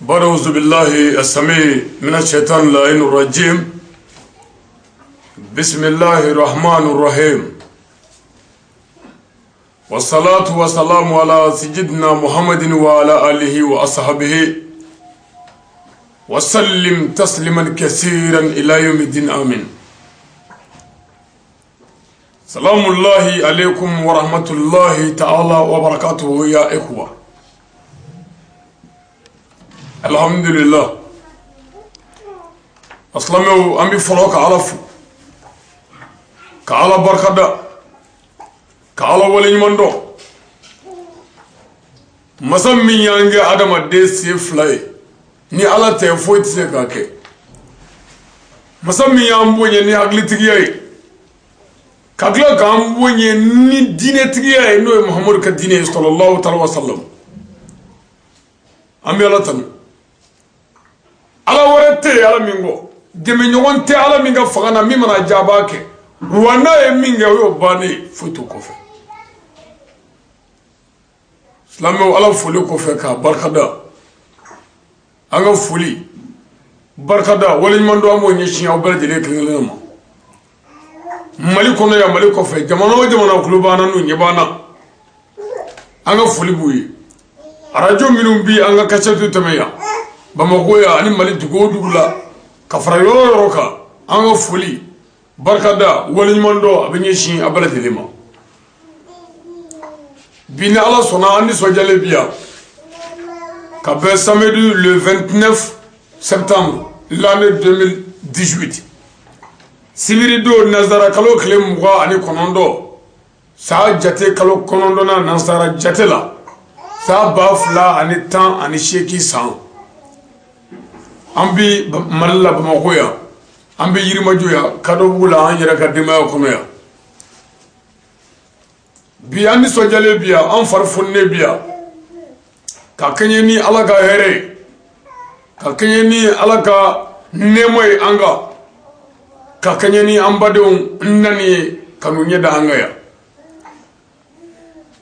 بروز بالله السميع من الشيطان اللعين الرجيم. بسم الله الرحمن الرحيم، والصلاة والسلام على سيدنا محمد وعلى آله وأصحابه وسلم تسليما كثيرا إلى يوم الدين آمين. سلام الله عليكم ورحمة الله تعالى وبركاته يا إخوة. الحمد لله. أسلموا أمي فلوك عرفوا كعلى بركة كعلى ولي مندو مسمي يانجي آدم الدسي فلاي ni ala te foit se kake masami yambonye ni aglitigiye kagla gambonye ni dine tigiye no muhammad ka dine sallallahu alaihi wasallam ami ala tan ala warete ala mingo gemi nyogonte ala minga fagana mimana jabake wana e minga yo bani futu kofe islamu ala fulu kofe ka barkada anga fuli barkada wala mando amo nyishi aw bel dele klinglema mali kono ya mali ko fe jamana klubana nu nyebana anga fuli buyi arajo minum bi anga kachatu tameya bamako ya ani mali dugo dugula kafara yoro ka anga fuli barkada wala mando abinyishi abel delema bina ala sona andi sojale biya Kabé samedi le 29 septembre l'année 2018. Sibirido Nazara Kalo Klemwa ani Konondo. Sa jate Kalo Konondo na Nazara Jatela. Sa bafla ani tan ani sheki san. Ambi Malala Bamakoya. Ambi Yirimajuya. Kado Bula Anjera Kadima Konoya. Biani Sojale Bia. Anfarfone Bia. Kakenye ni alaka here kakenye ni alaka nemoy anga kakenye ni ambadon nani kanunye da anga ya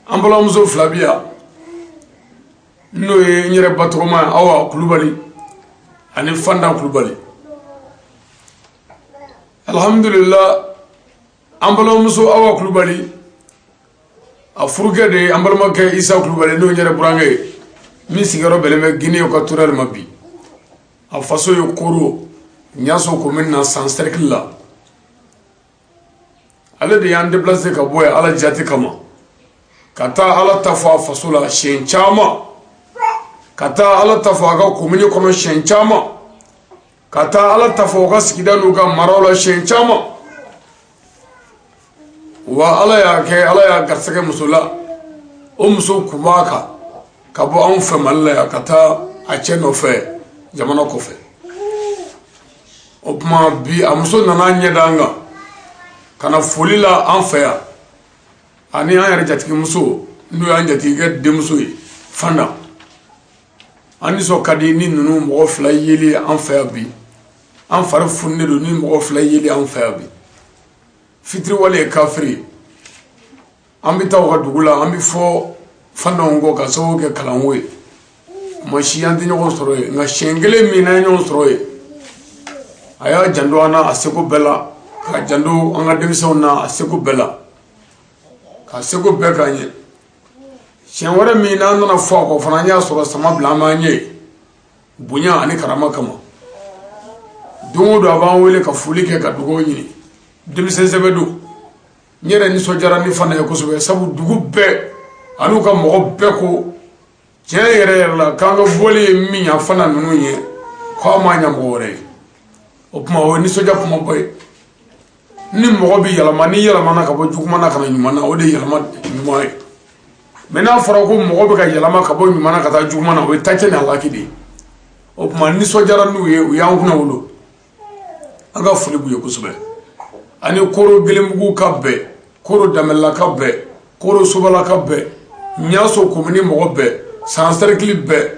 ambala muzo flabia no e nyere batroma awa kulubali ani fanda kulubali alhamdulillah ambala muzo awa kulubali afurge de ambala make isa kulubali no nyere burange mi sigaro beleme Guinée ko tural mabi a faso yo koro nyaso ko menna sans cercle la ala de yan déplacer ka boy ala jati kama kata ala tafa faso la shenchama kata ala tafa ga ko mini kono shenchama kata ala tafa ga sikidanu ga marola shenchama wa ala ya garsake musula muso kubaka kabo an famalla ya kata a cheno fe jamana ko fe opma bi amso nana nyedanga kana folila an fa ya ani an yare jatiki muso ndu an jati ga de muso yi fanda ani so kadi ni nunu mo fla yeli an fa ya bi an far funne do ni mo fla yeli an fa ya bi fitri wala kafiri an bi taw ga dugula an bi fo fanda ngo ka so ke kalanwe mashi yanti nyogo soroye nga shengele mina nyogo soroye aya jando ana aseko bela ka jando anga demiso na aseko bela ka aseko beka nye shenwara mina na fo ko fananya soro sama blama nye bunya ani karama kama dungo do aban wele ka fuli ke ka dugo nyini demise sebedu nyere ni sojara ni fana ko so sabu dugu be anu ka mogo beko tiɲɛ yɛrɛ la k'an ka bɔli min ya fana ninnu ye k'aw ma ɲɛ mɔgɔ wɛrɛ ye o tuma o ye nisɔndiya kumaba ye ni mɔgɔ bɛ yɛlɛma ni yɛlɛmana ka bɔ juguman na ka na ɲuman na o de ye yɛlɛma ɲuman ye mɛ n'a fɔra ko mɔgɔ bɛ ka yɛlɛma ka bɔ ɲuman na ka taa juguman na o ye tacɛ ni alaki de ye o tuma nisɔndiyara n'u ye u y'an kunna wolo an ka foli b'u ye kosɛbɛ ani koro gelenbugu ka bɛɛ koro damɛlila ka bɛɛ koro sobala ka bɛɛ nyaso komini mɔgɔ bɛɛ sans cercle bɛɛ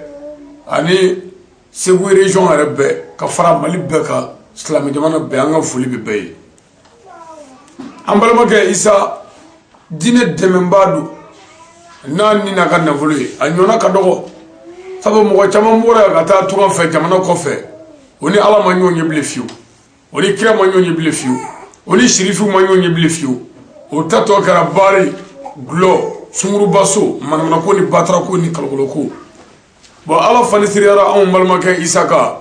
ani Segu région yɛrɛ bɛɛ ka fara Mali bɛɛ ka Silamɛ jamana bɛɛ an ka foli bɛ bɛɛ ye an balimakɛ Isa diinɛ dɛmɛbaa don n'a ni na ka nafolo ye a ɲɔna ka dɔgɔ sabu mɔgɔ caman bɔra ka taa tunga fɛ jamana kɔfɛ o ni ala ma ɲɔgɔn ye bilen fiyewu o ni kira ma ɲɔgɔn ye bilen fiyewu o ni sirifiw ma ɲɔgɔn ye bilen fiyewu o tatɔ kɛra baari gulɔ sungurubaso manamanako ni batarako ni kalakoloko bon ala fani siriyara anw balimakɛ isaka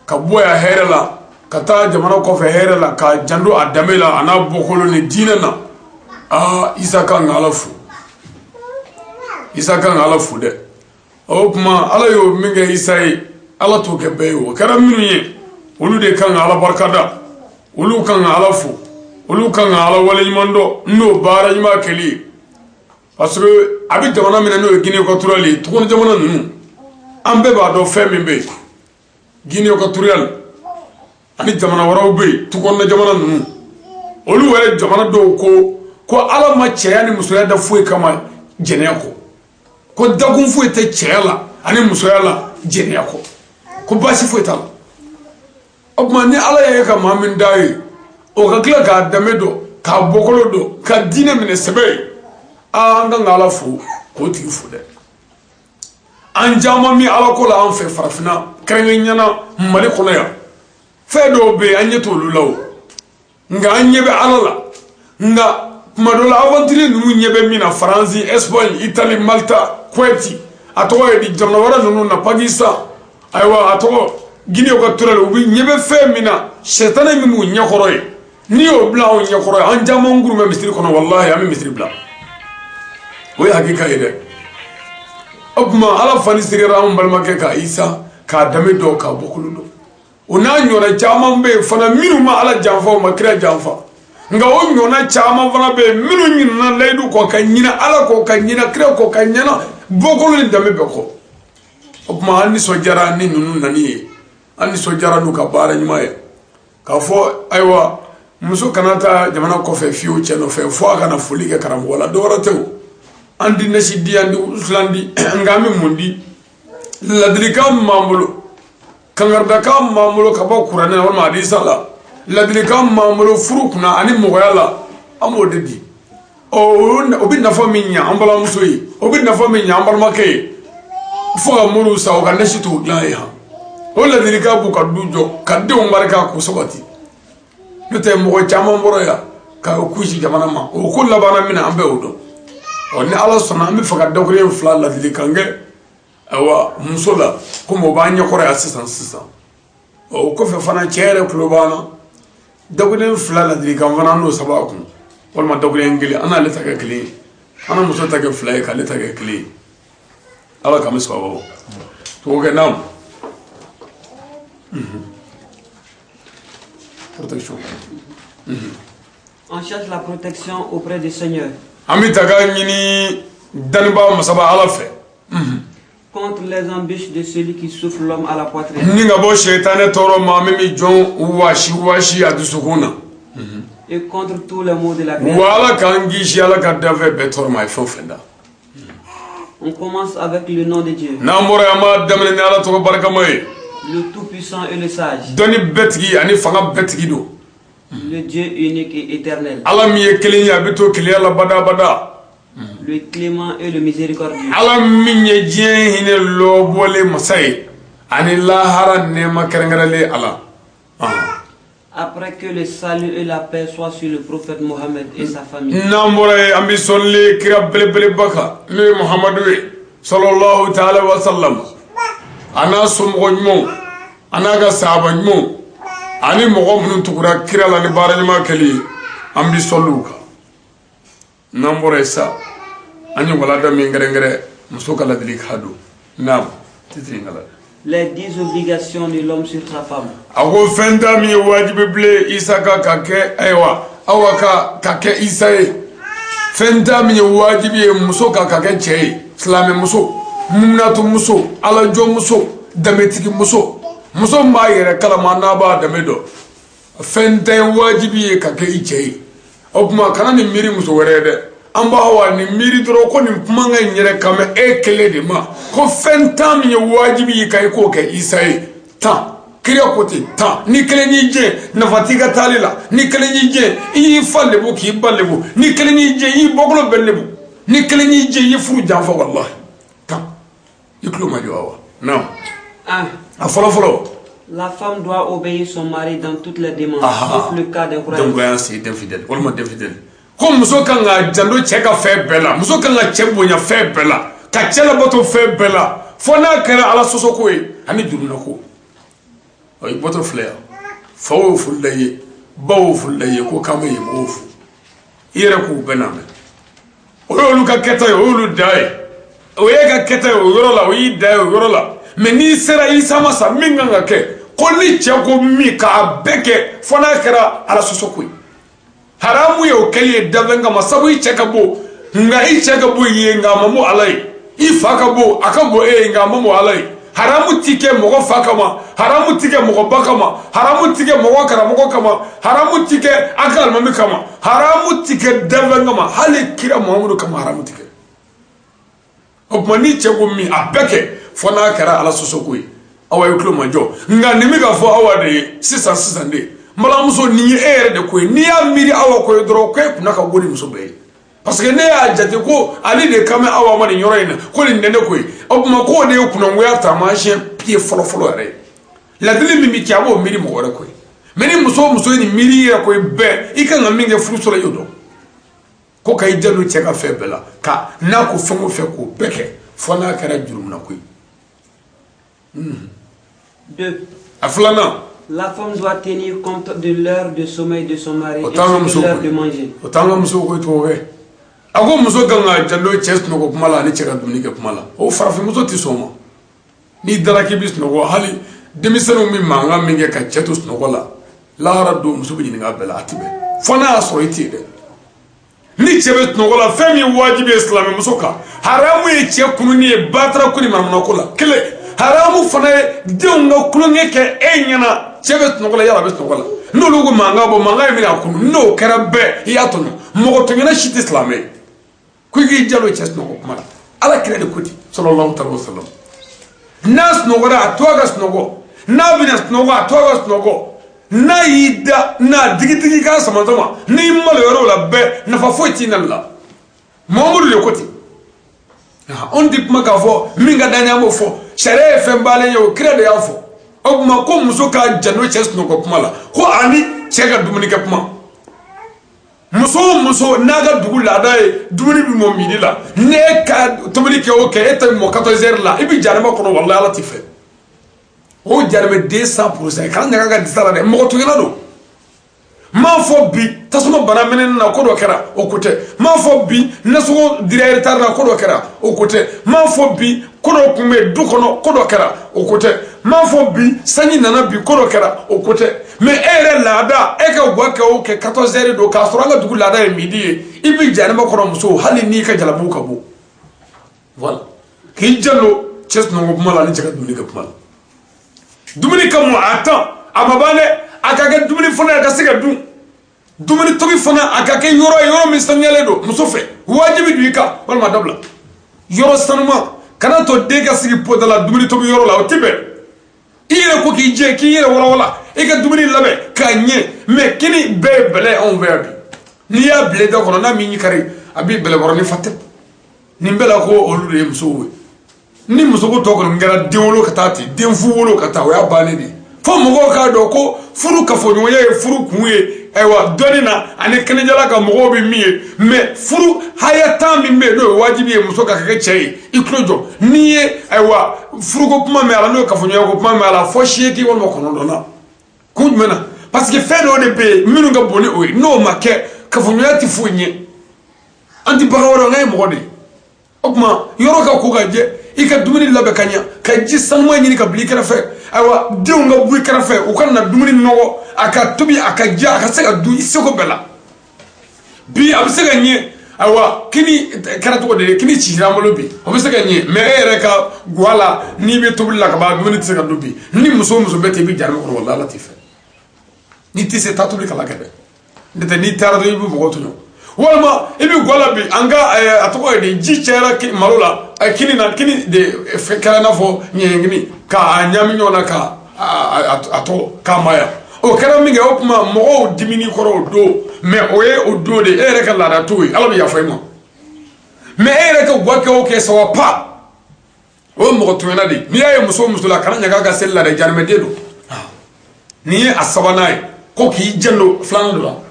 ka bɔ ya hɛrɛ la ka taa jamana kɔfɛ hɛrɛ la ka jando a danbe la a n'a bɔkolo ni diinɛ na isaka nga ala fo isaka nga ala fo dɛ o kuma ala y'o min kɛ isa ye ala t'o kɛ bɛɛ ye o kɛra minnu ye olu de kan ka ala barikada olu kan ka ala fo olu kan ka ala waleɲuman dɔn n'o baara ɲuman kɛli ye parce que a bɛ jamana min na n'o ye Guinée équatoriale ye tukɔnɔ jamana ninnu an bɛɛ b'a dɔn fɛn min bɛ yen Guinée équatoriale ani jamana wɛrɛw bɛ yen tukɔnɔ jamana ninnu olu yɛrɛ jamana dɔw ko ala ma cɛya ni musoya da foyi kama jɛnɛya kɔ ko dakun foyi tɛ cɛya la ani musoya la jɛnɛya kɔ ko baasi foyi t'a la o tuma ni ala ye ka maa min da ye o ka tila k'a danbe dɔn k'a bɔkolo dɔn ka diinɛ minɛ sɛbɛ ye an kan ka ala fo k'o tigi fo dɛ an caman mi ala ko la an fɛ farafinna kɛrɛnkɛrɛnnena mali kɔnɔ yan fɛn dɔw bɛ yen an ɲɛ t'olu la o nka an ɲɛ bɛ ala la nka kuma dɔ la aventurier ninnu ɲɛ bɛ min na faransi espagne italie malta kuwait a tɔgɔ ye di jamana wɛrɛ ninnu na pakistan ayiwa a tɔgɔ Guinée équatoriale u bɛ ɲɛ bɛ fɛn min na sɛtanɛ min b'u ɲɛkɔrɔ ye n'i y'o bila anw ɲɛkɔrɔ ye an caman kuru bɛ misiri kɔnɔ walahi an bɛ misiri bila o ye hakika ye dɛ o tuma ala fani sigira anw balimakɛ ka isa k'a danbe dɔn k'a bɔkolo dɔn o n'a ɲɔgɔnna caman bɛ yen fana minnu ma ala janfa o ma kira janfa nka o ɲɔgɔnna caman fana bɛ yen minnu ɲinana layidu kɔ ka ɲinɛ ala kɔ ka ɲinɛ kira kɔ ka ɲɛna bɔkolo ni danbe bɛɛ kɔ o tuma an nisɔndiyara ni ninnu nani ye an nisɔndiyara n'u ka baara ɲuman ye k'a fɔ ayiwa muso kana taa jamana kɔfɛ fiyewu cɛ nɔfɛ fo a kana foli kɛ karamɔgɔ la dɔwɛrɛ tɛ o an di nasi di an di usulan di nka an bɛ mun di ladilikan min b'an bolo kangardakan min b'an bolo ka bɔ kuranɛ na walima hadisa la ladilikan min b'an bolo furu kunna ani mɔgɔya la an b'o de di o bɛ nafa min ɲɛ an balimamuso ye o bɛ nafa min ɲɛ an balimakɛ ye fo ka moriw sa o ka nasi t'o dilan ye han o ladilikan b'u ka du jɔ ka denw barika k'u sabati n'o tɛ mɔgɔ caman bɔra yan ka kusi jamana ma o ko labanna min na an bɛɛ y'o dɔn ni ala sɔnna an bɛ fɛ ka dakuruɲɛ fila ladilikan kɛ ayiwa muso la komi o b'an ɲɛkɔrɔ yan sisan o kɔfɛ fana cɛ yɛrɛ tulo b'an na dakuruɲɛ fila ladilikan fana an n'o saba a kun walima dakuruɲɛ kelen an n'ale ta kɛ kelen ye an na muso ta kɛ fila ye k'ale ta kɛ kelen ye ala k'an bɛ sababa o togo kɛ naamu protection on cherche la protection auprès du Seigneur an bɛ taga ɲini dannibaa masaba ala fɛ contre les embûches de celui qui souffle l'homme à la poitrine. Ni ka bɔ sɛtanɛ tɔɔrɔ ma min bɛ jɔn wasi a dusukun na. Et contre tous les maux de la création. Wa ala k'an kisi ala ka danfɛn bɛɛ tɔɔrɔ ma a ye fɛn o fɛn da. On commence avec le nom de Dieu. N'an bɔra yan an b'a daminɛ ni ala tɔgɔ barikama ye. Le tout-puissant et le sage. Dɔnni bɛɛ tigi ani fanga bɛɛ tigi don. Le Dieu unique et éternel. Ala min ye kelen ye a bɛ to kelenya la badabada. Le clément et le miséricordieux. Ala min ye diɲɛ hinɛ lɔbɔlen masa ye ani lahara nɛɛma kɛrɛnkɛrɛnlen ala. Après que le salut et la paix soient sur le prophète Mohammed et sa famille. N'an bɔra yen an bɛ sɔnni kira belebeleba kan n'o ye Muhamadu ye sallallahu ta'ala wa sallam a n'a somɔgɔ ɲumanw a n'a ka sahaba ɲumanw ani mɔgɔ minnu tugura kira la ni baara ɲuman kɛli ye an bɛ sɔnni u kan. N'an bɔra yen sa an ye walanda min gɛrɛngɛrɛ muso ka ladilikan don naam titiri in kala. Les 10 obligations de l'homme sur sa femme. A ko fɛn t'a min ye wajibi bilen Isa ka kɛ ayiwa awa ka kɛ Isa ye fɛn t'a min ye wajibi ye muso ka kɛ cɛ ye silamɛ muso muminatu muso alajɔ muso danbetigi muso muso min b'a yɛrɛ kalama n'a b'a danbe dɔn fɛn tɛ wajibi ye ka kɛ I cɛ ye o tuma kana nin miiri muso wɛrɛ ye dɛ an b'a wa nin miiri dɔrɔn ko nin kumakan in yɛrɛ kan bɛ e kelen de ma ko fɛn tan min ye wajibi ye ka i k'o kɛ Isa ye tan kiriya ko ten tan ni kelen y'i jɛ nafa t'i ka taali la ni kelen y'i jɛ i y'i fa lebu k'i ba lebu ni kelen y'i jɛ i y'i bɔkolo bɛɛ lebu ni kelen y'i jɛ i ye furu janfa walahi tan i tulo ma jɔ wa Non. Un. Follow. La femme doit obéir son mari dans toutes les demandes, sauf le cas des croyances. D'infidèle. Comme muso kanga jando cheka fe bella, muso kanga chebonya fe bella, ka chela boto fe bella. Fona kera ala sosoko e ani duruna ko. Oy boto flair. Fawo fullaye, bawo fullaye ko kama yi mofu. Ira ko bename. Oyolu ka keta oyolu dai. Oyega keta oyorola oyi dai oyorola. Mais ni sera isa masa minga ngake. Koli chako mi ka beke fona kera ala sosoko e. Haramu ya ukeli davenga masabu ichekabo nga ichekabo yenga mamu alai ifakabo akabo nga mamu alai haramu tike mogo fakama haramu tike mogo bakama haramu tike mogo kara mogo kama haramu tike akal mami kama haramu tike davenga ma hali kira Muhammadu kama haramu tike opmani cheko mi abeke fona kara ala sosokui awa yuklo manjo nga nimiga fo awa de sisan de mala muso ni ere de ko ni ya miri awa ko dro ko kuna ka goni muso be parce que ne ya jate ko ali de kame awa ma ni nyoro ina ko ni nene ko obuma ko de kuna ngoya ta ma chien pied folo re la dili mi ki abo miri mo re ko meni muso ni miri ya ko be ikanga minge fruso la yodo ko kay jalu cheka febela ka na ko fengo fe ko beke fona kara jurum na ko 2. Aflana. La femme doit tenir compte de l'heure de sommeil de son mari et de l'heure de manger. Autant muso ko towe. Ago muso ganga jando chest no ko kumala ni cheka dumni ke kumala. O farafi muso ti soma. Ni daraki bis no ko hali demisenu mi manga minge ka chetus no ko la. La rado muso bi ninga bela atibe. Fona aso iti de. Ni chebe no ko la femi wajibi islam muso ka. Haramu e che kunu ni batra kuni mamna ko la. Kele haramu fana deunga kulunge ke enyana chebet nogola yala bes nogola no lugo manga bo manga mi akunu no karabe yatono mogo tongena shit islamé kuigi jalo ches nogo mala ala kire kudi sallallahu alaihi wasallam nas nogora atogas nogo na binas nogo atogas nogo na yida na digitigi ka samantama ni malo yoro la be na fa foti nalla momuru le koti on dit maka fo minga danya mo fo shere fembale yo kire de yafo oguma ko muso ka jano ches no ko kumala ko ani chega dumuni ka kuma muso naga dugula dai dumuni bi mo midila ne ka tumuni ke o ke eta mo 14h la ibi jarama ko wallahi ala tife o jarame 200% kan nga ga disala de mo to gena do ma fo bi tasuma bana menen na ko do kera o kote ma fo bi naso directeur na ko do kera o kote ma fo bi kono kume du kono ko do kera o kote ma fo bi sanyi nana bi ko do kera o kote mais ere lada e ka gwa ka o ke 14h do ka soranga dugu lada e midi ibi jani ma kono muso hali ni ka jalabu ka bo voilà ki jallo ches no ko mala ni jaga dumuni ka mala dumuni ka mu atan amabane akage dumuni fona ka siga dumuni tobi fona akake yoro mi sanyale do muso fe wajibi du ka walma dabla yoro sanuma kana to dega sigi podala dumuni tobi yoro la o tibe ire ko ki je ki ire wala e ka dumuni labe ka nye me kini bele on verbi ni ya ble da kono na mi ni kari abi bele woro ni fatte ni bela ko olu de muso we ni muso ko to ko ngara dewolo katati denfu wolo kata o ya bale di fo mogo ka do ko furu ka fo nyoye furu kuye ewa donina ane kenejala ka mogo bi miye me furu hayata mi me do wajibi muso ka kake chei iklojo niye ewa furu ko kuma me ala no ka fo nyoye ko kuma me ala fo shieki won mo kono dona kujmena parce que fait do de be minu nga boni o no make ka fo nyoye ti fo nye anti bagawro ngay mo de okuma yoro ka ko gaje ika dumuni labe kanya ka ji sanma nyini ka bli kara fe awa deunga bui kara fe o kana dumuni nogo aka tubi aka ja aka sega du isoko bela bi absega nye awa kini kara to de kini ci ramolo bi absega nye me ere ka gwala ni be tubi la ka ba dumuni tsega dubi ni muso bete bi jarma ko wallahi latif ni tise tatubi kala kebe ndete ni tarado ibu bogoto no walma ibi gwala bi anga atoko de ji chera ki malula kini na kini de fekala na fo nyengini ka nyami nyona ka ato kamaya o kera minge opuma mo dimini koro do me oye odo de ere ka lada toyi ala bi ya fayma me ere ka gwake o ke so pa o mo to na de ni ay muso la kana nyaga ga sella de jarme de do ni asabana ko ki jando flana do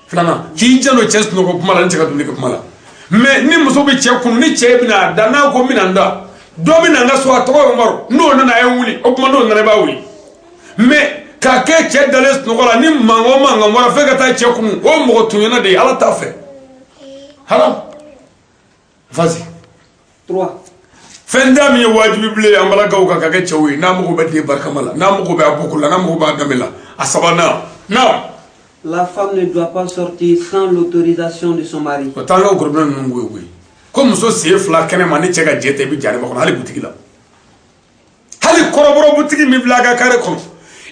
flana ki jando chest no ko kuma la ntika dum ni ko kuma la mais ni muso bi che kunu ni che bi na da na ko minanda do mi na nga so atoro maro no na ay wuli o kuma no na ba wuli mais ka ke che dales no ko la ni mango mara fe ka ta che kunu o mo to na de ala ta fe haram vas-y 3 fenda mi wajibi ble ambala gawka ka ke chewi na mo ko beti barkamala na mo ko be abukula na mo ko ba damela asabana na la femme ne doit pas sortir sans l'autorisation de son mari. Otanga problème nungu oui. Comme so se fla kene mani chega jete bi jare bakon hali butiki la. Hali koroboro butiki mi blaga kare kon.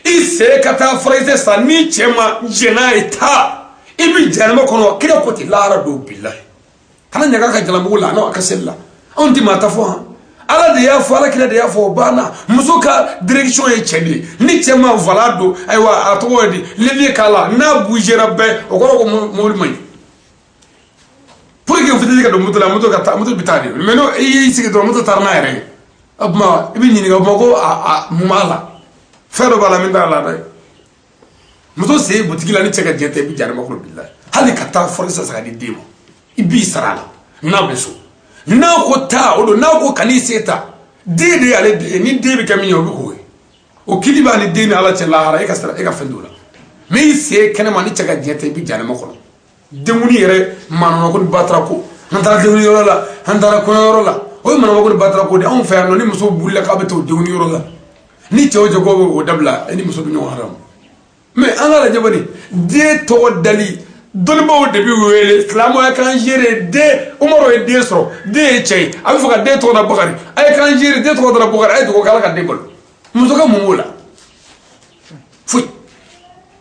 I se kata fraise sa ni chema jena eta. Ibi jare bakon kire koti lara do billahi. Kana nyaga ka jalamu la no akasella. On di mata fo ala de ya fo ala kire de ya fo bana musuka direction e chedi ni chema valado aywa atodi levi kala na bujera be o ko mo mai pour que vous disiez que moto la moto ka moto bitadi mais non yi sigi do moto tarna ere abma ibi ni ga mo a mumala fero bala min da la dai moto se butiki la ni cheka jete bi jare makro billahi hali kata forisa sa di demo ibi sarala na beso na ko ta odo na ko kaniseta dede ale ni debe kami yo ko o kiliba ni deni ala ce lahara e ka sara e ka fendula mais c'est kana mani caga jete bi jana makolo demuni yere manno ko batra ko handara demuni yoro la handara ko yoro la o manno ko batra ko de on fer no ni muso bulle ka beto demuni yoro la ni teoje go o dabla ni muso du haram mais an la jabani de to dali doni bawo debi wele islamo ya kan jere de umaro e de so de chey abi foka de to na bakari ay kan jere de to na bakari ay to kala ka de bol muso ka mumula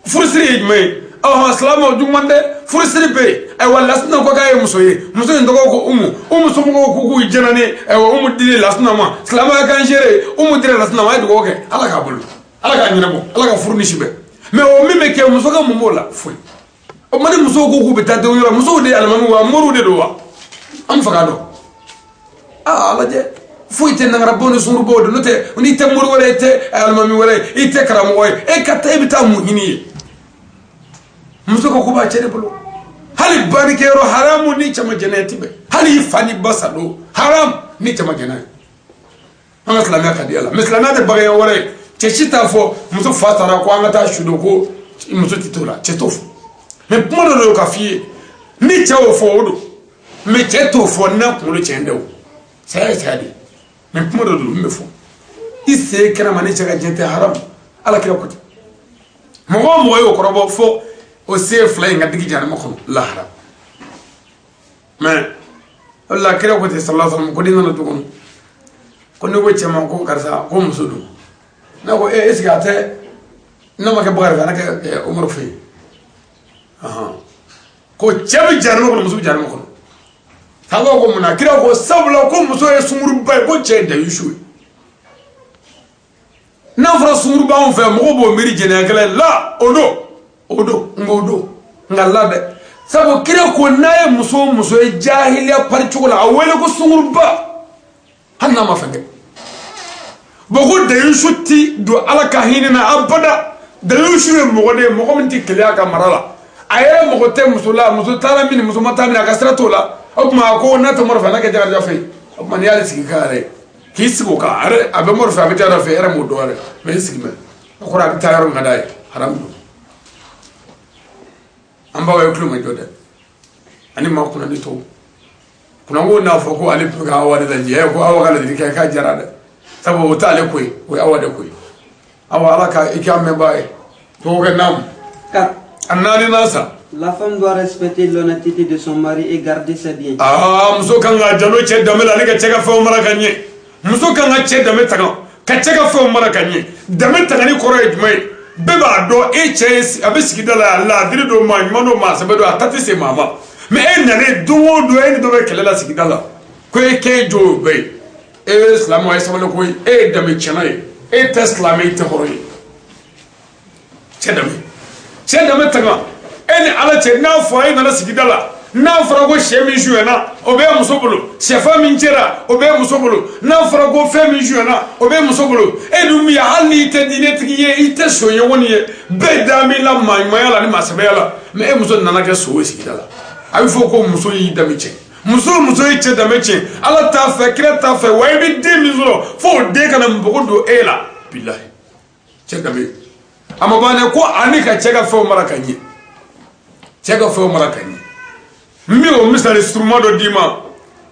fursiri me ah islamo jumande fursiri be ay wala sna ko kay muso ye muso ndo ko so mo ko ku jenane ay dile lasna ma islamo ya kan jere dile lasna ma ay to ko ke ala ka bol ala ka nyina bo ala ka furnishi be mais o mime ke muso ka mumula o mani muso ko ku beta de yoro muso de almami wa moru de do wa am faga do ala je fuite na rabbono suru bodo note oni te moru wala te almami wala ite karamo way e katta bita muhini muso ko ku ba cede bulu hali barikero haramu ni chama janati be hali fani basado haram ni chama janati anga islamia kadiala mislana de bagay wala che chita fo muso fatara ko anga ta shudo ko muso titola chetofu mais pour le café ni tao fodo mais cheto fo na pour le chendo c'est dit mais pour le me fo isse kana mani chaga jete haram ala kira ko mo yo ko robo fo o se fly ngadi jana mo ko la haram mais Allah kira ko sallallahu alaihi wasallam ko dinna to ko ne ko chema ko karsa ko musudu na ko esgate na ma ke bagar na ke umar fi ko chabi jarmo ko musu jarmo ko tago ko muna kira ko sabla ko muso e sumuru bay ko che da yushu na fra sumuru ba on fe mo bo miri jene kala la odo ngodo ngalla de sabo kira ko naye muso e jahiliya parchula awele ko sumuru ba hanna ma fange bogo da yushu ti do alaka hinina abada da yushu mo de mo ko minti kila ka marala aye mo te musula musu tala min musu mata min akasra tola okuma ko na to morfa na ke jaga jafe okuma ni ala sikare kisigo ka are abe morfa be jaga fe era mo do are me sikime ko ra bi tayaro ngadai haram do amba wa yuklu mai jode ani ma kuna ni to kuna ngo na fo ko ali ga awade da je ko awagala di ka jara da sabo tale koy o awade koy awala ka ikame bae to ga nam ka La femme doit respecter l'honnêteté de son mari et garder ses biens. Ah, muso kanga jalo che damela ni ka cheka fa mara kanye. Muso kanga che dame taga ka cheka fa mara kanye. Dame taga ni koro ejmai. Beba do HS abisiki dala Allah diri do ma mano ma sabedo atati se mama. Me enale do eni do be kelela sikidala. Ko ke jo be. Islam wa sabalo ko dame chenai. Tesla me te horoyi. Che dame taga eni ala che na fo ay na sigidala na fara go shemi juena o be muso bolo sefa min cera o be muso bolo na fara ko fɛn min jona o be muso bolo e dum ya hali te dine tigi ye ite so ye woni ye be dami la maymaya la ni masabaya la me e muso nana ke so wesi dala ay fo ko muso yi dami che muso yi che dami che ala ta fa kira ta fa way bi de miso fo de kana mbogo do e la billahi che dami amabane ko ani ka che ga fo marakanyi che ga fo marakanyi mi o misal instrument do dima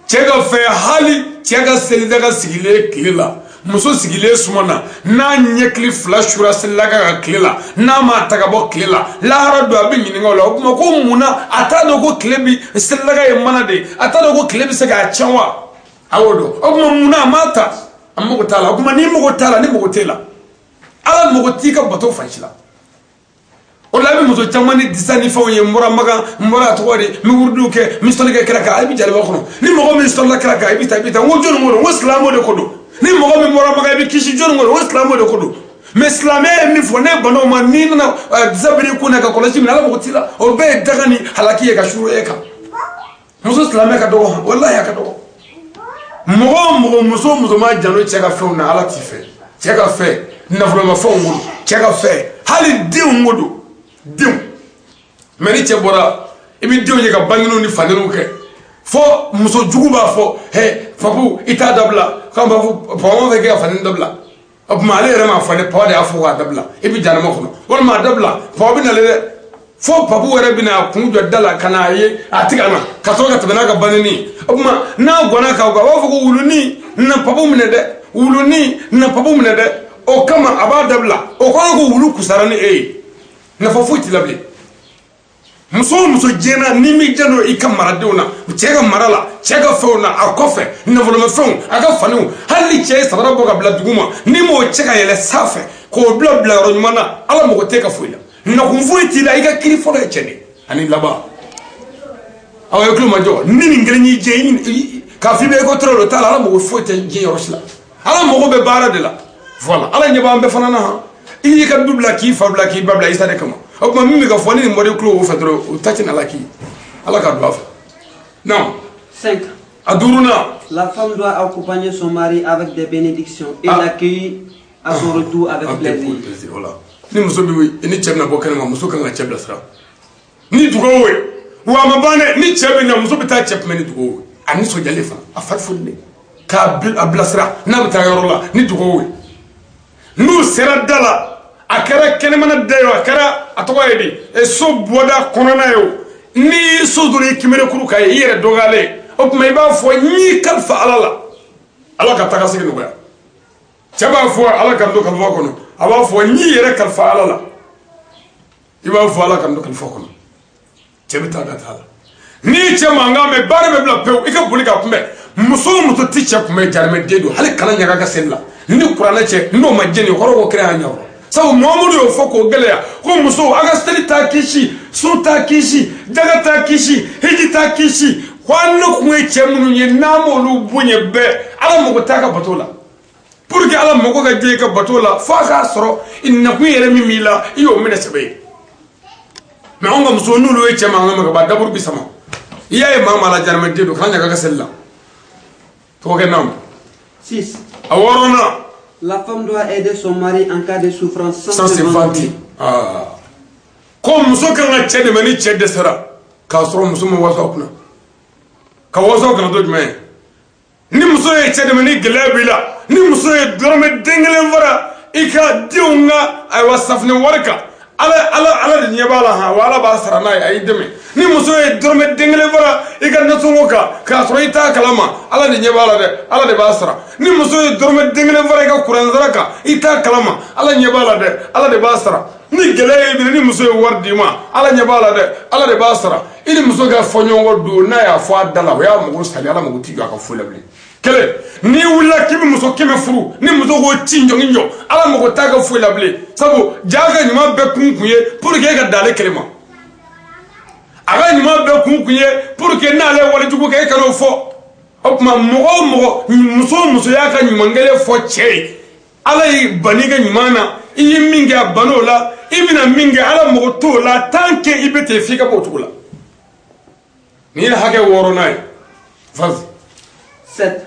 chega fe hali chega selida ga sigile kila muso sigile sumana na nyekli flashura selaga ga kila na ma tagabo kila la harado abin ni ngola kuma ko muna atado ko klebi selaga e manade atado ko klebi sega chanwa awodo kuma muna mata amugo tala kuma ni mugo tala ni mugo tela ala mugo tika bato fanchila ola bi muso chamani disani fawo ye mbora to wadi mi wurdu ke mi stolike kraka ay bi jale ba khono ni mo mi stolla kraka ay bi ta wo jonu ngoro wo islamo de kodo ni mo mi mbora maga bi kishi jonu ngoro wo islamo de kodo me islamé mi fone bano ma ni na zabri kuna ka kolachi mi ala mo tila o be dagani halaki ka shuru eka muso islamé ka do wallahi ka do mo muso ma jano chega fe na ala tife chega fe na folo ma fo ngoro chega fe hali di ngodo diw meni che bora ibi diw ye ka bangino ni fanelu ke fo muso jugu ba fo he fabu ita dabla kan ba fu pawon ve ke fanen dabla ab male rema fane pawde afu wa dabla ibi jana mo khono wal ma dabla paw bi na le fo pabu were bi na kun jo dala kana ye atigana ka to ka tabana ka banini ab ma na gona ka ga wa fu wuluni na pabu mine de wuluni na pabu mine de o kama aba dabla o ko ko wulu kusarani na fa futi labli muso jena ni mi jano ikamara deuna chega marala chega feuna akofe na voloma feun aga fanu hali che sabara boga bla duguma ni mo chega yele safe ko bla ronmana ala mo ko teka fuila na kumfuiti la iga kiri folo chene ani laba awa yoklu majo ni ngelni je ka fi be ko trolo tala ala mo ko fuite je yorosla ala mo ko be bara de la voilà ala nyeba ambe fanana il ka dubla ki fabla ki babla isa de kama o kuma mimi ka foni ni mori klo o fedro o tachina la ki ala ka doa non 5 aduruna la femme doit accompagner son mari avec des bénédictions et l'accueillir à son retour avec plaisir voilà ni muso bi ni chebna bokana ma muso kan chebla sra ni dugowe wa mabane ni chebna muso bi ta chep meni dugowe ani so jale fa afat funne ka ablasra na bi ta yorola ni dugowe nu sera dala akara kenemana dayo akara atoyedi e so boda konona yo ni so duri kimere kuru kay yere dogale op may ba fo ni kalfa alala ala ka taka sigi nuya chaba fo ala ka ndo kalfa kono aba fo ni yere kalfa alala iba fo ala ka ndo kalfa kono chebita ga tala ni chema ngame bare be bla pew ika bulika kumbe muso ticha kumbe jarme dedo hal kala nyaga ga sella ni qur'ana che ndo majeni horo ko krea nyawo sabu momudu yo foko gelea ko muso aga steli takishi su takishi daga takishi hiji takishi kwano kumwe chemunu nye namo lu bunye be ala mogo taka batola pour que ala mogo ga je ka batola fa ga soro inna ku yere mimila iyo mena sebe me onga muso nulu e chema ngama ba dabur bi sama iyaye mama la jarma dedo kanya ga sella to ke nam 6 aworona la femme doit aider son mari en cas de souffrance sans se vanter. Ah. Comme muso kan chede mani chede sara ka soro muso mo wasa kuna. Ka wasa kana do jme. Ni muso e chede mani gelabila, ni muso e dorme dengelen vara ika diunga ay wasafne warka. Ala ni bala ha wala ba sara na ay deme. Ni muso e dorme dengelen vara ika natungoka ka soro ita kalama ala ni bala de ala de ba sara. Ni muso e dorme dengelen vara ika kuranzaraka ita kalama ala ni bala de ala de ba sara. Ni gele bi ni muso e wardima ala ni bala de ala de ba sara. Ini muso ga fonyongo do na ya fo adala ya mugo sali ala mugo tiga ka fulabli. Kele ni wula kimi muso keme furu ni muso go tinjo nginjo ala mugo taga fulabli. Sabu jaga ni ma be kunkuye pour que ga dale kelema. Aga ni ma be kunkuye pour que na le wala jugo ke kano fo. Opma mugo muso ya ka nyumangele fo che. Ala yi baniga nyumana iyi minga banola imina minga ala mugo tola tanke ibete fika botula. Ni hage woro nay Vas-y. 7.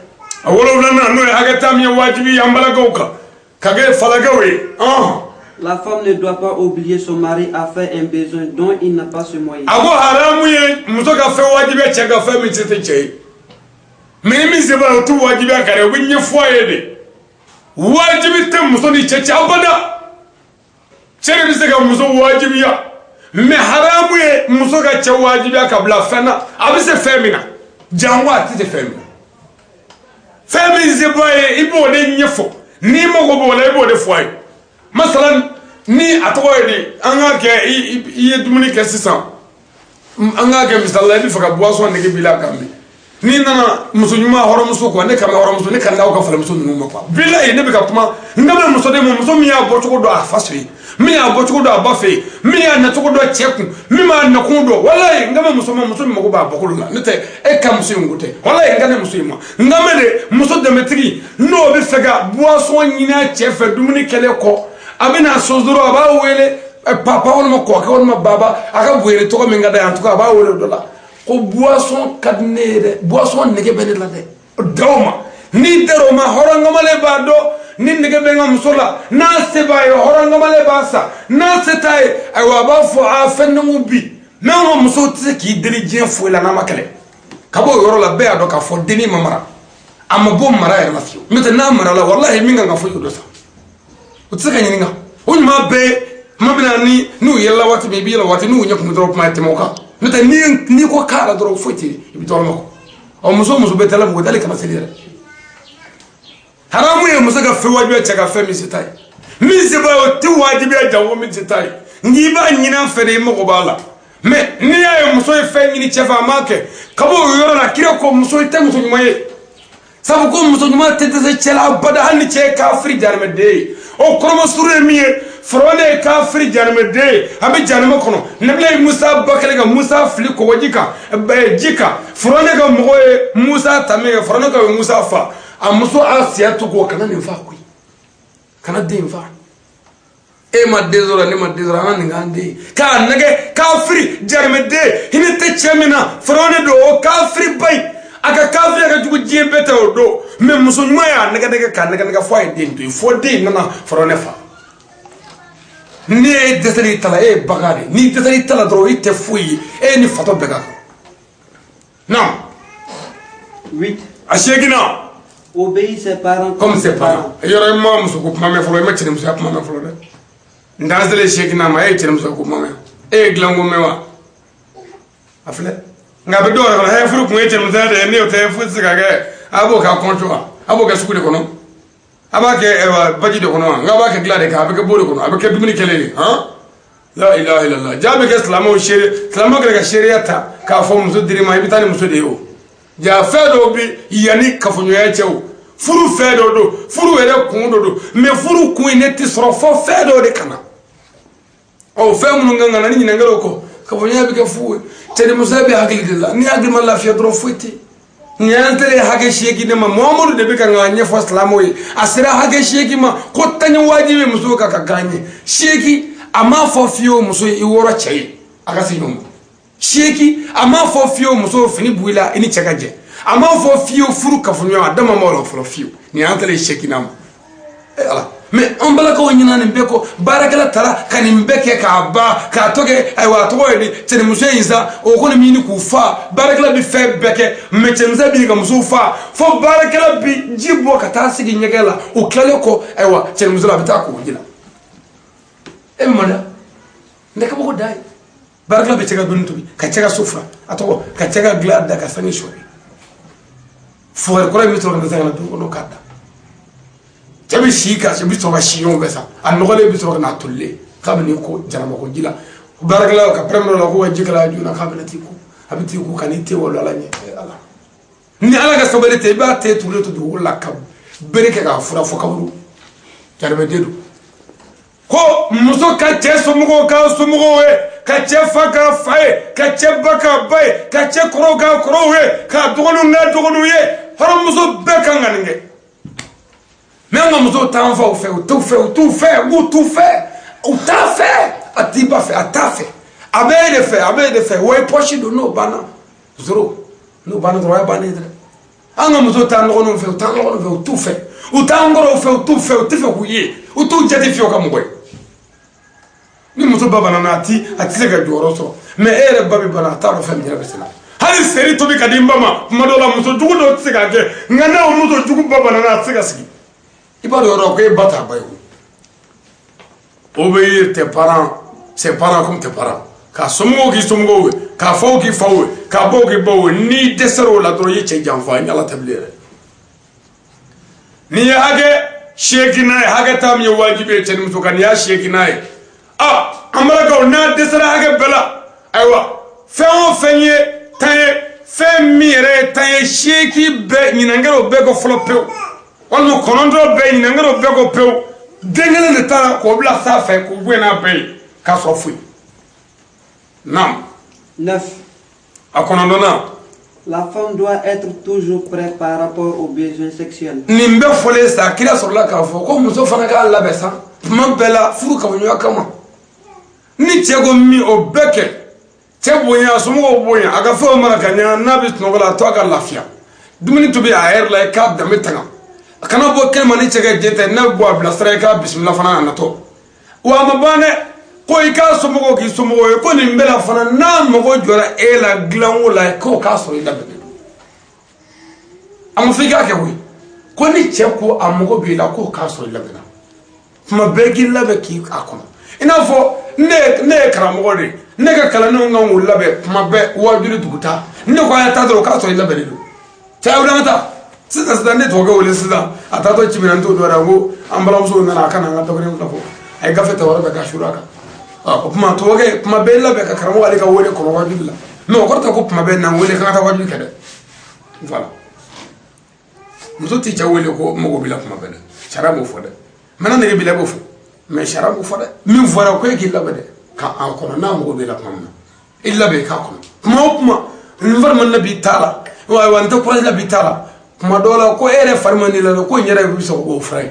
La femme ne doit pas oublier son mari à faire un besoin dont il n'a pas ce moyen. Mais haramu ye muso ka cɛ wajibiya ka bila fɛn na a bɛ se fɛn min na jango a tɛ se fɛn min na fɛn min se bɔ ye i b'o de ɲɛfɔ n'i mago b'o la i b'o de fɔ a ye masalan ni a tɔgɔ ye de an k'a kɛ i ye dumuni kɛ sisan an k'a kɛ misali la i bɛ fɛ ka boisson nege b'i la kan bi n'i nana muso ɲuman hɔrɔnmuso quoi ne kan bɛ hɔrɔnmuso ne kan d'aw ka falamuso ninnu ma quoi bilahi ne bɛ ka kuma n kan bɛ muso de ma muso min y'a bɔ cogo dɔn a faso ye min y'a bɔ cogo dɔn a ba fɛ yen min y'a na cogo dɔn cɛ kun min m'a nakun dɔn walayi n kan bɛ muso ma muso min mago b'a bɔkolo la n'o tɛ e ka muso in ko tɛ walayi n kan tɛ muso in ma n kan bɛ de muso dɛmɛtigi n'o bɛ fɛ ka boisson ɲini a cɛ fɛ dumuni kɛlen kɔ a bɛ na so dɔrɔn a b'a wele papa walima kɔkɛ walima baba a ka wele tɔgɔ min ka d'a ye en tout cas a b'a wele o dɔ la ko boisson ka di ne ye dɛ boisson nege bɛ ne la dɛ daw ma n'i tɛ o ma hɔrɔnkamalen b'a dɔn ni nege bɛ n ka muso la n'a se b'a ye hɔrɔnkamalen b'a sa n'a se t'a ye ayiwa a b'a fɔ a fɛn nɛgɛw bi mɛ an ka musow tɛ se k'i deli diɲɛ foyi la n'a ma kɛlɛ ka bɔ o yɔrɔ la bɛɛ y'a dɔn k'a fɔ dennin ma mara a ma bɔ mara yɛrɛ la fiyewu n'o tɛ n'a mara la walahi min kan ka fɔ i y'o dɔ sa o tɛ se ka ɲininka o ɲuman bɛɛ kuma bɛ na ni n'u yɛlɛla waati min i bɛ yɛlɛ waati n'u ɲɛ kun dɔrɔn kuma ye tɛmɛ o kan n'o tɛ n'i ko k'a la dɔrɔn foyi tɛ i bɛ tɔɔrɔ ma kɔ ɔ muso muso bɛ tɛlɛ mɔgɔ dali kana seli yɛrɛ haramu ye muso ka fɛn wajibiya cɛ ka fɛn min se t'a ye min se b'a ye o tɛ wajibiya jango min se t'a ye n'i b'a ɲini an fɛ de i mago b'a la mɛ n'i y'a ye muso ye fɛn ɲini cɛ fɛ a m'a kɛ ka bɔ o yɔrɔ la kira ko muso i tɛ muso ɲuman ye sabu ko muso ɲuman tɛ dɛsɛ cɛ la abada hali ni cɛ ye kafiri jahanɛmɛden ye o kɔrɔmasuru ye min ye Firawuna ye kafiri jahanɛmɛden ye a bɛ jahanɛmɛ kɔnɔ Nabilahi Musa ba kɛlen ka Musa fili kɔgɔji kan ji kan Firawuna ka mɔgɔw ye Musa ta min kɛ Firawuna ka Musa fa a muso Asiya to ko kana nin fa koyi kana den fa e ma den sɔrɔ ne ma den sɔrɔ an ka nin k'an den k'a nɛgɛ kafiri jahanɛmɛden hinɛ tɛ cɛ min na Firawuna don o kafiri ba in a ka kafiri ka jugu diɲɛ bɛɛ ta o don mɛ muso ɲuman y'a nɛgɛ k'a nɛgɛ fɔ a ye den to yen fo den nana Firawuna fa ni e dɛsɛl'i ta la e ye baga de n'i dɛsɛl'i ta la dɔrɔn i tɛ foyi ye e ni fatɔ bɛɛ ka kan non 8 a seginna obéir ses parents comme ses parents yɔrɔ i ma muso ko kuma mɛn fɔlɔ i ma cɛnimusoya kuma mɛn fɔlɔ dɛ n t'an selen seginna ma e ye cɛnimusoya ko kuma mɛn e ye dilanko mɛn wa a filɛ nka a bɛ dɔw yɛrɛ kɔnɔ hɛ furu kun ye cɛnimusoya de ye n'o tɛ foyi tɛ se ka kɛ a b'o k'a kɔntu wa a b'o kɛ sugu de kɔnɔ a b'a kɛ baji de kɔnɔ wa nka a b'a kɛ dilan de kan a bɛ kɛ bo de kɔnɔ a bɛ kɛ dumuni kɛlen de han la ilaha illallah jaa bɛ kɛ silamɛw seere silamɛw kɛlɛ ka seereya ta k'a fɔ muso dir'i ma i bɛ taa ni muso de ye o jaa fɛn dɔw bɛ yanni kafoɲɔgɔnya cɛ o furu fɛn dɔ don furu yɛrɛ kun dɔ don mɛ furu kun in ne tɛ sɔrɔ fɔ fɛn dɔw de ka na ɔ fɛn minnu kan ka na ni ɲininkaliw kɔ kafoɲɔgɔnya bɛ kɛ fu ye cɛnimusoya bɛ hakili de la ni hakili ma lafiya dɔrɔn foyi tɛ nin y'an tɛle hakɛ seegin de ma Muhamadu de bɛ ka nka ɲɛfɔ silamɛw ye a sera hakɛ seegin ma ko taɲɛ wajibi muso ka kan ye seegin a m'a fɔ fiyewu muso ye i wɔɔrɔ cɛ ye a ka se ɲɔgɔn ma seegin a m'a fɔ fiyewu muso fini bɔ i la i ni cɛ ka jɛ a m'a fɔ fiyewu furu kafoɲɔgɔnya a dama ma la fɔlɔ fiyewu nin y'an tɛle seegin na ma e ala mɛ an balakaw ɲinana nin bɛɛ kɔ baarakɛla taara ka nin bɛɛ kɛ k'a ban k'a tɔ kɛ ayiwa a tɔgɔ ye di cɛnimusoya in sa o kɔni bɛ ɲini k'u fa baarakɛla bɛ fɛn bɛɛ kɛ mɛ cɛnimusoya bɛ ɲini ka musow fa fo baarakɛla bɛ ji bɔ ka taa sigi ɲɛgɛn la o tilalen kɔ ayiwa cɛnimusoya a bɛ taa k'o ji la e bɛ manda ne ka bɔ ko da ye baarakɛla bɛ cɛ ka dumuni tobi ka cɛ ka so furan a tɔgɔ ka cɛ ka dilan da ka sange sɔɔri fɔgɔri kɔrɔ in bɛ sɔrɔ ka na du kɔnɔ k'a da cɛ bɛ si ka cɛ bɛ sɔrɔ ka si ɲɔgɔn bɛɛ san a nɔgɔlen bɛ sɔrɔ ka n'a tolilen k'a bɛ n'i ko jarama ko ji la baarakɛla ka pɛrɛn la ko ka ji kala joona k'a bɛ t'i ko a bɛ t'i ko ka n'i te walo ala ɲɛ ala ni ala ka sabali tɛ i b'a te turulen to dugukolo la ka bere kɛ k'a fura fɔ kaburu jarabɛden don ko muso ka cɛ somɔgɔw k'a somɔgɔw ye ka cɛ fa k'a fa ye ka cɛ ba k'a ba ye ka cɛ kɔrɔw k'a kɔrɔw ye k'a dɔgɔninw k'a dɔgɔninw ye hɔrɔnmuso bɛɛ kan ka nin kɛ mɛ an ka musow t'an faw fɛ u t'u fɛ u t'u fɛ u t'u fɛ u t'a fɛ a t'i ba fɛ a t'a fɛ a bɛ e de fɛ a bɛ e de fɛ wa i pɔsi don n'o banna zoro n'o banna dɔrɔn o y'a bannen ye dɛ anga muso tan no fe tan no fe tu fe u tan ngoro fe tu fe tu fe ku ye u tu jati fi o ka moy ni muso baba na ati se ga joro so me ere babi bana ta ro fe mi rabesina hali seri to bi kadimba ma madola muso jugu do se ga ke ngana o muso jugu baba na se ga sigi ibado ro ko e bata bayo obéir tes parents ses parents comme tes parents ka somo ki somo ka fo ki fo ka bo ki bo ni desero la do ye che janfa ni ala tablere ni hage shekina hage tam ye wajibe chen muso kan ya shekina amara ko na desera hage bela aywa feo fenye tay fe mire tay sheki be ni ngaro be ko flopeo wala konondo be ni ngaro be ko peu dengele ne tara ko bla sa fe ko buena be ka so fui nam 9 akonondona la femme doit être toujours prête par rapport aux besoins sexuels nimbe fole sa kila sur la ka fo ko muso fana ka la besa man bela furu ka nyo kama ni tego mi obeke tebonya sumo bonya aga fo mara kanya na bi tnogola to aga lafia dumini to bi air la ka da metanga kana bo kelma ni tege jete na bo abla sra ka bismillah fana na to wa mabane ko ika somo ki somo ko ni mbela fana na mo jora e la glanwo la ko ka so ida be am figa ke wi ko ni cheko amogo bi la ko ka so ida be na ma begi la be ki akono ina fo ne karamo de ne ka kala no ngam wala be ma be wajulu duguta ne ko ya ta do ka so ida be do ta wala mata sida ne to ga wala sida ata to chiminan to do rago ambala so na kana ngata ko ne fo ay gafeta wala be ka shuraka kuma toge kuma bella be ka karamo wali ka wole ko wajulu la no ko ta ko kuma be na wole ka ta wajulu kede voilà muso ti cha wole ko mo go bila kuma be charabo fo de mana ne bila bo fo mais charabo fo de min voilà ko ki la be de ka an ko na mo go bila kuma illa be ka ko kuma nvar man nabi taala wa wanta ko la bi taala kuma dola ko ere farmani la ko nyere bi so go fray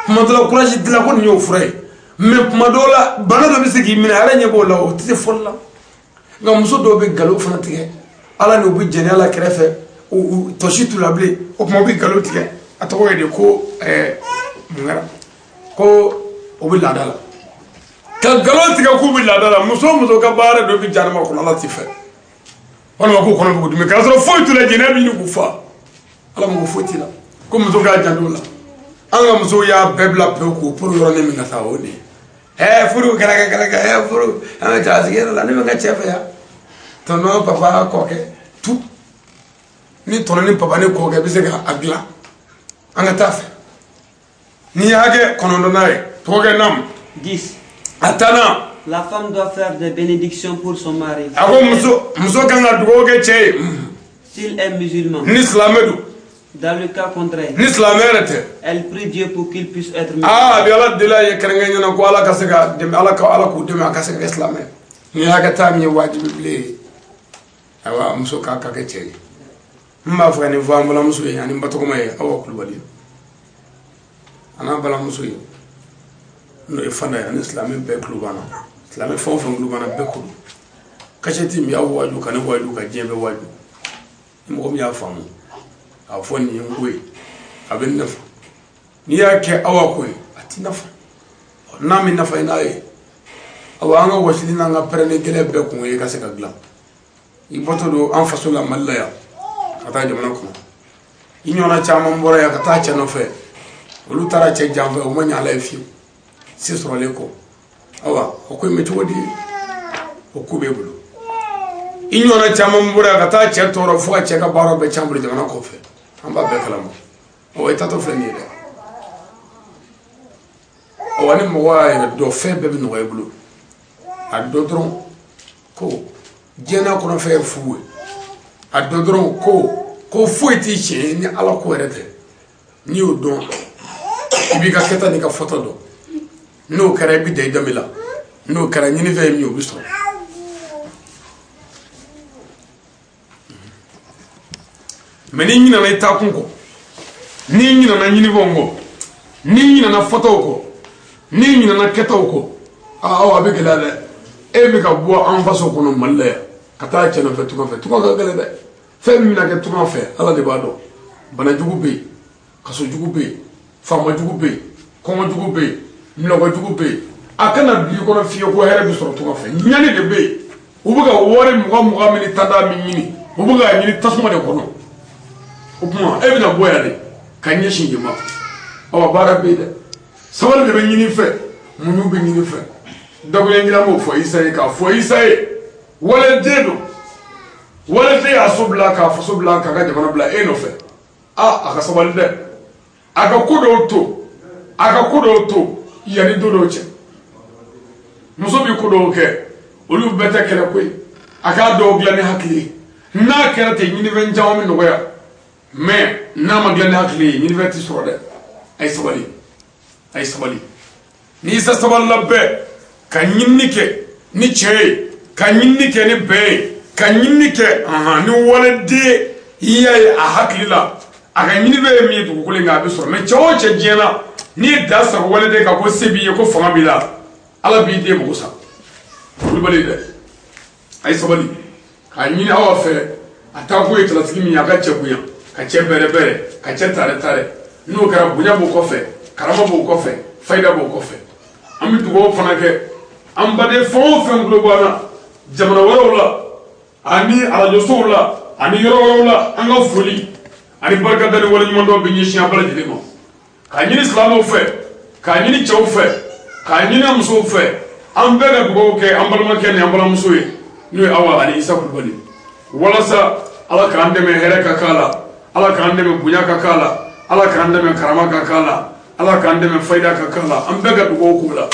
kuma dola courage dila ko nyo fray mais madola bana do bisigi min ala nyebo law tite folla ngam muso do be galo fana tige ala no bu jeni ala krefe o to shitu lable o mo be galo tige atoko ede ko ngara ko o bi ladala ka galo tige ko bi ladala muso ka bare do bi jarma ko ala tife wala ko kono ko dum ka so foytu la jena bi ni ku fa ala mo fotila ko muso ga jandola anga muso ya bebla pe ko pour yoro ne mi na saoni furu kala furu ama jasigero la ne nga chefa ya tono papa ko ke tu ni tono ni papa ne ko ke bisega agla anga taf ni yage konondo nae to ke nam 10 atana la femme doit faire des bénédictions pour son mari ako muso kanga dugo ke che s'il est musulman ni islamedu dans le cas contraire elle prie Dieu pour qu'il puisse être musulman bi ala dila ye karanga na ko ala kasega dem ala ko dem kasega islamé ni aga tam ye wajibi ble awa muso ka ke che mba fa ni va mbala muso ye ani mbato ko may awa ko wali ana bala muso ye no e fanda ya islamé be klubana islamé fo klubana be ko kacheti mi awa waju kana waju ka jembe waju mo mi ya famu afoni ngwe aben nafa ni yake awa ko ati nafa na mi nafa inaye awa anga wasili na nga prene gele be ko ye ka se ka glam iboto do en façon la malaya kata jamana ko inyona chama mbora ya kata cha no fe olu tara che jambe o manya la fi si so le ko awa ko metti wodi o kube bulu inyona chama mbora kata che toro fu che ka baro be chambri jamana ko fe amba be kalamo o etato fleni de o ani mo wa do fe be no wa bulu adodron ko jena ko no fe fuwe adodron ko fueti che ni ala ko rete ni o don ibi ka keta ni ka foto do no kare bi de damila no kare ni ve mi o biso meni nyina na itakun ko ni nyina na nyini bongo ni nyina na foto ko ni nyina na keto ko awa be gelale e mi ka bo an faso ko no malle kata chena fe tuka ka gele de fe mi na ke tuka fe ala de bado bana jugu be kaso jugu be fama jugu be kɔngɔ jugu be nɔgɔ jugu be a kana bi kɔnɔ fiye ko hɛrɛ bi sɔrɔ tɔgɔ fɛ ɲani de be u bɛ ka wari mugan min tada min ɲini u bɛ ka ɲini tasuma de kɔnɔ o kuma e bɛna bɔ yan de ka ɲɛsin jama awa baara be dɛ sabali de bɛ ɲini fɛ muɲu bɛ ɲini fɛ dɔgɔlen ɲina m'o fɔ Isa ye k'a fɔ Isa ye waliden don waliden y'a so bila k'a faso bila k'a ka jamana bila e nɔfɛ a ka sabali dɛ a ka ko dɔw to yanni don dɔw cɛ muso bi ko dɔw kɛ olu bɛɛ tɛ kɛlɛ koyi a k'a dɔw dilan ni hakili ye n'a kɛra ten ɲinifɛn caman bɛ nɔgɔya mais n'a ma dilan ni hakili ye ɲinifɛn tɛ sɔrɔ dɛ a ye sabali ni Isa sabalila bɛɛ ka ɲinini kɛ ni cɛ ye ka ɲinini kɛ ni bɛɛ ye ka ɲinini kɛ ni waliden y'a ye a hakili la a ka ɲinifɛn ye min ye dugukolo in kan a bɛ sɔrɔ mais cɛ o cɛ diɲɛ na n'i ye da sago waliden kan ko se b'i ye ko fanga b'i la Ala b'i den mago sa kulubali dɛ a ye sabali k'a ɲini aw fɛ a taa ko ye cɛlasigi min ye a ka cɛ bonya ka cɛ bɛrɛ ka cɛ tare n'o kɛra bonya b'o kɔfɛ karama b'o kɔfɛ fayida b'o kɔfɛ an bɛ dugawu fana kɛ an baden fɛn o fɛn tulo b'an na jamana wɛrɛw la ani arajosow la ani yɔrɔ wɛrɛw la an ka foli ani barika da ni waleɲuman dɔw bɛ ɲɛsin an bɛɛ lajɛlen ma k'a ɲini silamɛw fɛ k'a ɲini cɛw fɛ k'a ɲini musow fɛ an bɛɛ ka dugawu kɛ an balimakɛ ni an balimamuso ye n'o ye Awa ani Isa Kulubali walasa Ala k'an dɛmɛ hɛrɛ ka k'a la Ala k'an dɛmɛ bonya ka k'a la Ala k'an dɛmɛ karama ka k'a la Ala k'an dɛmɛ fayida ka k'a la an bɛɛ ka dugawu k'o la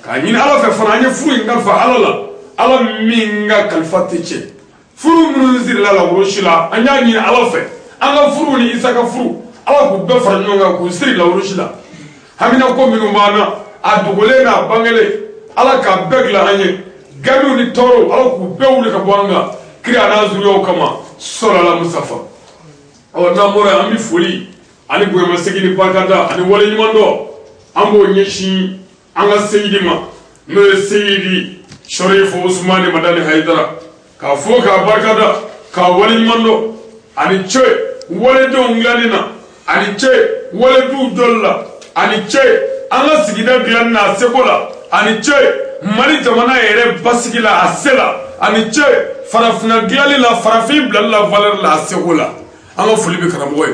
k'a ɲini Ala fɛ fana an ye furu in kalifa Ala la Ala min ka kalifa tɛ tiɲɛ furu minnu sirila la worosi la an y'a ɲini Ala fɛ an ka furu ni Isa ka furu Ala k'u bɛɛ fara ɲɔgɔn kan k'u siri la worosi la hamina ko minnu b'an na a dogolen n'a bangelen Ala k'a bɛɛ dilan an ye gariw ni tɔɔrɔw Ala k'u bɛɛ wuli ka bɔ an kan kira n'a zuriyaw kama salala Mustafa n'an bɔra an bɛ foli ani bonyamasegin ni barikada ani waleɲuman dɔ an b'o ɲɛsin an ka seyidi ma n'o ye seyidi Sharifu Usmani Madani Haidara k'a fɔ k'a barikada k'a waleɲuman dɔ ani cɛ waledenw dilanni na ani cɛ waledenw jɔli la ani cɛ an ka sigida dilanni na a seko la ani cɛ Mali jamana yɛrɛ basigi la a se la ani cɛ farafinna dilanni la farafin bilali la valeur la a seko la an ka foli bɛ karamɔgɔ ye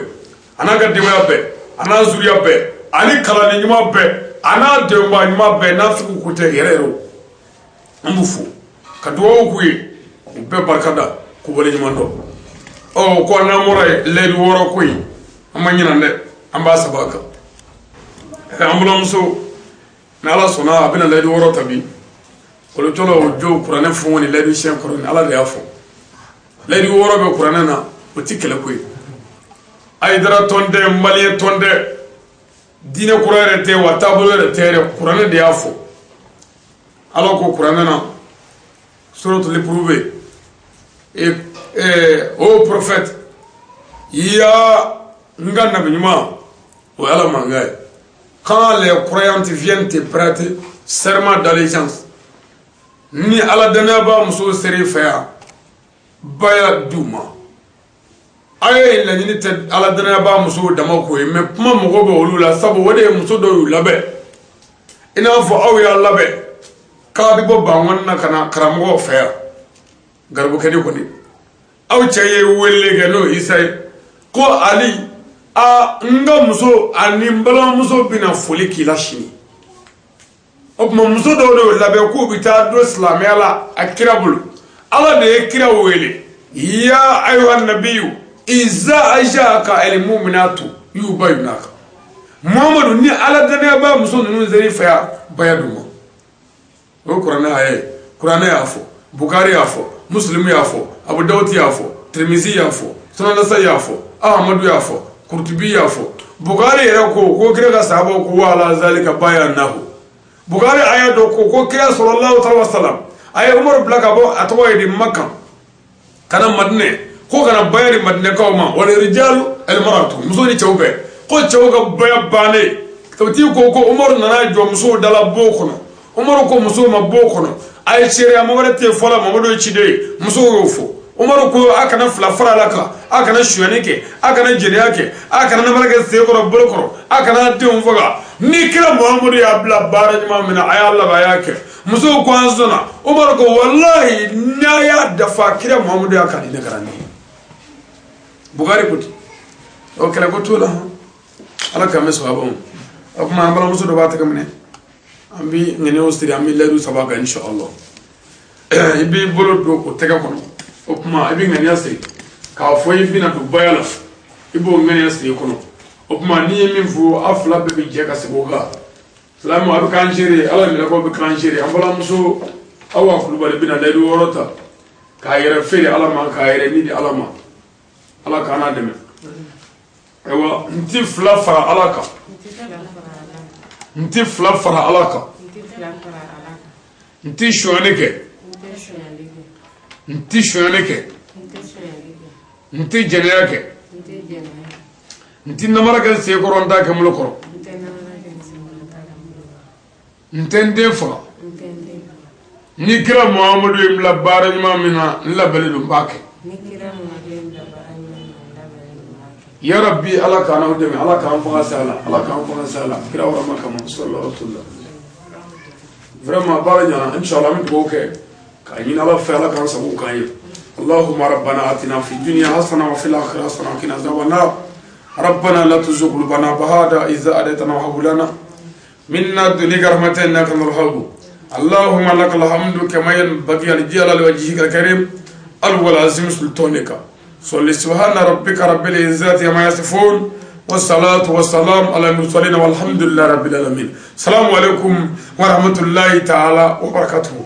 a n'a ka denbaya bɛɛ a n'a zuriya bɛɛ ani kalanden ɲuman bɛɛ a n'a denba ɲuman bɛɛ n'a sugu ko tɛ yɛrɛ yɛrɛ an b'u fo ka dugawu k'u ye u bɛɛ barikada k'u waleɲuman dɔn ko n'an bɔra ye layidu wɔɔrɔ ko in an ma ɲinɛ dɛ an b'a saba kan an balimamuso ni Ala sɔnna a bɛna layidu wɔɔrɔ ta bi olu tɔla o jo kuranɛ fɔn ni layidu siɲɛ kɔrɔ ni Ala de y'a fɔ layidu wɔɔrɔ bɛ kuranɛ na o ti kɛlɛ ko ye Haidara tɔn tɛ maliyɛn tɔn tɛ diinɛ kura yɛrɛ tɛ wa taabolo yɛrɛ tɛ yɛrɛ kuranɛ de y'a fɔ Ala ko kuranɛ na suratul Prouvé ô prophète nga nabi ɲuman o ye Ala mankan ye quand les croyants viennent te prêter serment d'allégeance ni Ala danaya muso seri fɛ yan baya d'u ma a ye laɲini tɛ Ala danaya muso dama ko ye mais kuma mɔgɔ bɛ olu la sabu o de ye muso dɔw y'u labɛn i n'a fɔ aw y'a labɛn k'a bɛ bɔ Bangɔni na ka na karamɔgɔw fɛ yan garibukɛni kɔni aw cɛ ye wele kɛ n'o Isa ye ko Ali n ka muso ani n balimamuso bɛna foli k'i la sini o tuma muso dɔw de y'o labɛn k'u bɛ taa don silamɛya la a kira bolo Ala de ye kira wele ya ayyuhan nabiyyu iza ajaka al-mu'minatu yubayyinaka Muhammadu ni Ala danaya muso ninnu zeri fɛ yan baya d'u ma o kuranɛ y'a fɔ Bukari y'a fɔ Muslim y'a fɔ Abu Dawud y'a fɔ Tirmizi y'a fɔ Sunan Nasai y'a fɔ Ahmadu y'a fɔ Kurtubi y'a fɔ Bukari yɛrɛ ko kira ka sahabaw ko wa ala zalika bayanahu Bukari aya dɔ ko kira sallallahu alaihi wasallam a ye Umaru bila ka bɔ a tɔgɔ ye di Makka kana Madinɛ ko kana bayani Madinɛkaw ma wal rijalu al maratu muso ni cɛw bɛɛ ko cɛw ka baya bannen tabati ko Umaru nana jɔ musow dala bo kɔnɔ Umaru ko musow ma bo kɔnɔ a ye seereya ma wɛrɛ tɛ fɔla Mamadu ye ciden musow y'o fɔ Umaru ko akana fila fara laka akana shuani ke akana jeniya ke akana namarga sekoro bolokoro akana den foga ni kira Muhammadu ya bla bara jama mina aya Allah bayake muso ko anzona Umaru ko wallahi nyaya dafa kira Muhammadu ya kan ina garani Bukhari kuti o kala ko tola ala kame sababon akuma ambala muso do bata kamne ambi ngene ostri ambi ledu sabaka inshallah ibi bolo do ko tega kono opuma ibi ngani asri ka fo ibi na do bayala ibo ngani asri kono opuma ni min fu afla be je ka seboga salamu abu kanjiri ala mi ko be kanjiri ambala muso awa fulu bale bina ledu worota ka yere fere ala ma ka yere ni di ala ma ala kana deme ewa nti fla fara alaka nti fla fara alaka nti shuaneke nti shuaneke nti jeneyake nti namaraka se koronda ke mulokoro ntende fara ni kira Muhammadu imla bara nyuma mina la balidu mbake يا ربي الله كان ودمي الله كان فغسالا الله كان فغسالا كلا ورما كمان صلى الله عليه وسلم فرما بارجنا إن شاء الله من توكل كاين الله فعلا كان سبوا كاين اللهم ربنا آتنا في الدنيا حسنة وفي الآخرة حسنة وقنا عذاب النار ربنا لا تزغ قلوبنا بعد إذ هديتنا وهب لنا من لدنك رحمة إنك أنت الوهاب اللهم لك الحمد كما ينبغي لجلال وجهك الكريم العظيم سلطانك صل سبحان ربك رب العزة عما يصفون والصلاة والسلام على المرسلين والحمد لله رب العالمين. السلام عليكم ورحمة الله تعالى وبركاته.